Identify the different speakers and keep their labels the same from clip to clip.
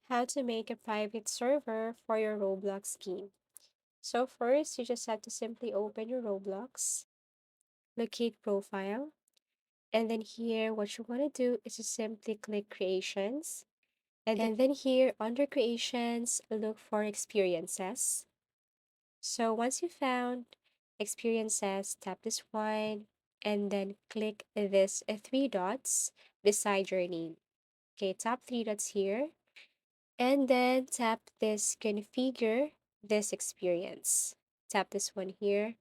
Speaker 1: How to make a private server for your Roblox game. So first, you just have to simply open your Roblox, locate profile, and then here what you want to do is to simply click creations. And then here under creations, look for experiences. So once you found experiences, tap this one and then click this three dots beside your name. Okay, tap three dots here and then tap this configure this experience. Tap this one here.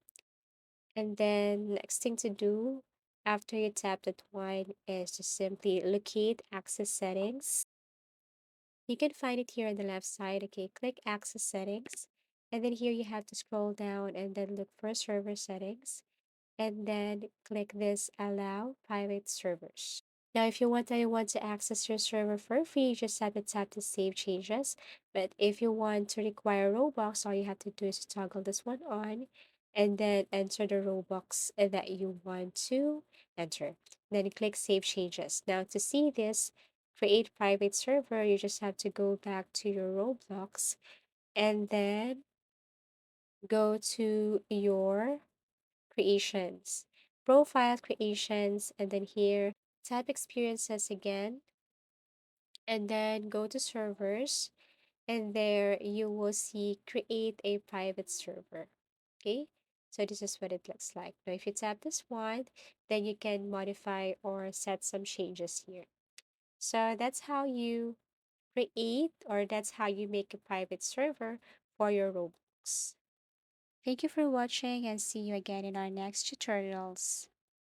Speaker 1: And then next thing to do after you tap that one is to simply locate access settings. You can find it here on the left side. Okay, click access settings. And then here you have to scroll down and then look for server settings. And then click this allow private servers. Now, if you want anyone to access your server for free, you just have to tap to save changes. But if you want to require Robux, all you have to do is toggle this one on and then enter the Robux that you want to enter. Then click save changes. Now, to see this create private server, you just have to go back to your Roblox and then go to your creations, profile creations, and then here type experiences again, and then go to servers, and there you will see create a private server. Okay, so this is what it looks like. Now, if you tap this one, then you can modify or set some changes here. So that's how you create or that's how you make a private server for your Roblox. Thank you for watching and see you again in our next tutorials.